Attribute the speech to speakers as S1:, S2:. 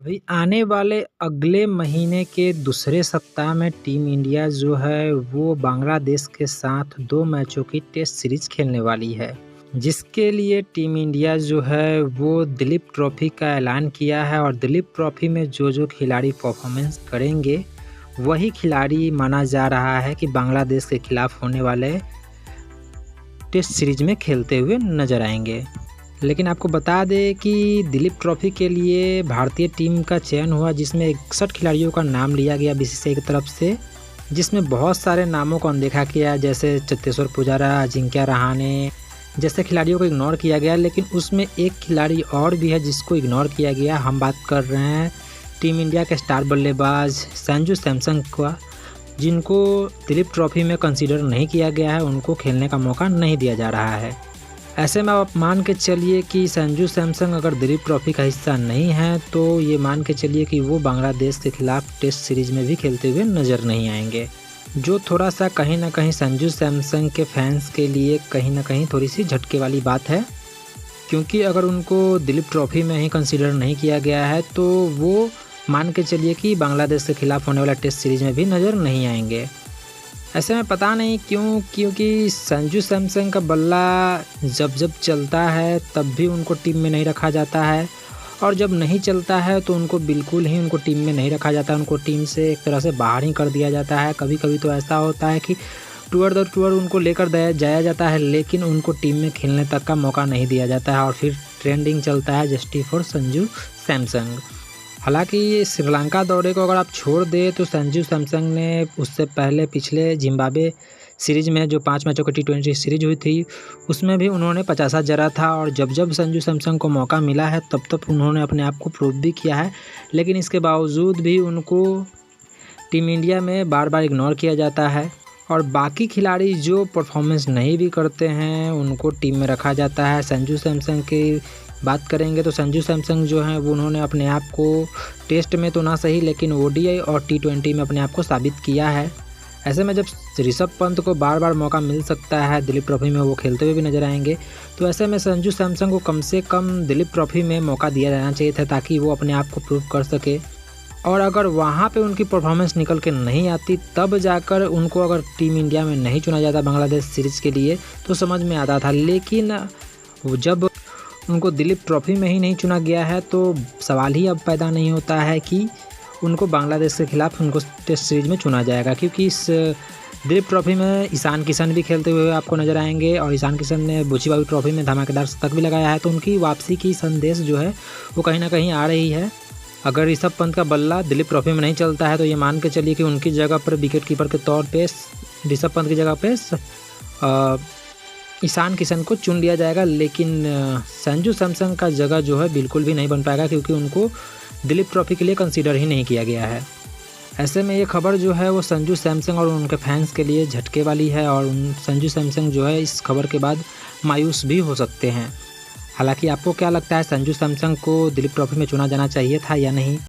S1: अभी आने वाले अगले महीने के दूसरे सप्ताह में टीम इंडिया जो है वो बांग्लादेश के साथ 2 मैचों की टेस्ट सीरीज खेलने वाली है, जिसके लिए टीम इंडिया जो है वो दिलीप ट्रॉफी का ऐलान किया है और दिलीप ट्रॉफी में जो खिलाड़ी परफॉर्मेंस करेंगे वही खिलाड़ी माना जा रहा है कि बांग्लादेश के खिलाफ होने वाले टेस्ट सीरीज में खेलते हुए नजर आएंगे। लेकिन आपको बता दें कि दिलीप ट्रॉफी के लिए भारतीय टीम का चयन हुआ, जिसमें 61 खिलाड़ियों का नाम लिया गया बीसीसीआई की तरफ से, जिसमें बहुत सारे नामों को अनदेखा किया, जैसे चेतेश्वर पुजारा, अजिंक्य रहाणे जैसे खिलाड़ियों को इग्नोर किया गया। लेकिन उसमें एक खिलाड़ी और भी है जिसको इग्नोर किया गया। हम बात कर रहे हैं टीम इंडिया के स्टार बल्लेबाज संजू सैमसन का, जिनको दिलीप ट्रॉफी में कंसीडर नहीं किया गया है, उनको खेलने का मौका नहीं दिया जा रहा है। ऐसे में आप मान के चलिए कि संजू सैमसन अगर दिलीप ट्रॉफी का हिस्सा नहीं है तो ये मान के चलिए कि वो बांग्लादेश के खिलाफ टेस्ट सीरीज में भी खेलते हुए नज़र नहीं आएंगे, जो थोड़ा सा कहीं ना कहीं संजू सैमसन के फैंस के लिए कहीं ना कहीं थोड़ी सी झटके वाली बात है। क्योंकि अगर उनको दिलीप ट्रॉफी में ही कंसीडर नहीं किया गया है तो वो मान के चलिए कि बांग्लादेश के खिलाफ होने वाला टेस्ट सीरीज में भी नज़र नहीं आएंगे। ऐसे में पता नहीं क्यों, क्योंकि संजू सैमसन का बल्ला जब चलता है तब भी उनको टीम में नहीं रखा जाता है, और जब नहीं चलता है तो उनको बिल्कुल ही उनको टीम में नहीं रखा जाता, उनको टीम से एक तरह से बाहर ही कर दिया जाता है। कभी कभी तो ऐसा होता है कि टूर दर टूर उनको लेकर जाया जाता है, लेकिन उनको टीम में खेलने तक का मौका नहीं दिया जाता है, और फिर ट्रेंडिंग चलता है जस्टिस फॉर संजू सैमसन। हालांकि श्रीलंका दौरे को अगर आप छोड़ दें तो संजू सैमसन ने उससे पहले पिछले जिम्बाब्वे सीरीज में जो 5 मैचों की T20 सीरीज हुई थी उसमें भी उन्होंने 50 जड़ा था, और जब संजू सैमसन को मौका मिला है तब उन्होंने अपने आप को प्रूव भी किया है। लेकिन इसके बावजूद भी उनको टीम इंडिया में बार बार इग्नोर किया जाता है, और बाकी खिलाड़ी जो परफॉर्मेंस नहीं भी करते हैं उनको टीम में रखा जाता है। संजू सैमसन की बात करेंगे तो संजू सैमसन जो हैं वो उन्होंने अपने आप को टेस्ट में तो ना सही लेकिन ODI और T20 में अपने आप को साबित किया है। ऐसे में जब ऋषभ पंत को बार बार मौका मिल सकता है दिलीप ट्रॉफी में, वो खेलते हुए भी नजर आएंगे, तो ऐसे में संजू सैमसन को कम से कम दिलीप ट्रॉफी में मौका दिया जाना चाहिए था ताकि वो अपने आप को प्रूव कर सके। और अगर वहाँ पे उनकी परफॉर्मेंस निकल के नहीं आती तब जाकर उनको अगर टीम इंडिया में नहीं चुना जाता बांग्लादेश सीरीज़ के लिए तो समझ में आता था। लेकिन जब उनको दिलीप ट्रॉफी में ही नहीं चुना गया है तो सवाल ही अब पैदा नहीं होता है कि उनको बांग्लादेश के खिलाफ उनको टेस्ट सीरीज में चुना जाएगा, क्योंकि इस दिलीप ट्रॉफी में ईशान किशन भी खेलते हुए आपको नज़र आएंगे, और ईशान किशन ने बुचीबावी ट्रॉफी में धमाकेदार शतक भी लगाया है, तो उनकी वापसी की संदेश जो है वो कहीं ना कहीं आ रही है। अगर ऋषभ पंत का बल्ला दिलीप ट्रॉफी में नहीं चलता है तो ये मान के चलिए कि उनकी जगह पर विकेट कीपर के तौर पे ऋषभ पंत की जगह पे ईशान किशन को चुन लिया जाएगा। लेकिन संजू सैमसन का जगह जो है बिल्कुल भी नहीं बन पाएगा, क्योंकि उनको दिलीप ट्रॉफी के लिए कंसीडर ही नहीं किया गया है। ऐसे में ये खबर जो है वो संजू सैमसन और उनके फैंस के लिए झटके वाली है, और संजू सैमसन जो है इस खबर के बाद मायूस भी हो सकते हैं। हालांकि आपको क्या लगता है, संजू सैमसन को दिलीप ट्रॉफी में चुना जाना चाहिए था या नहीं?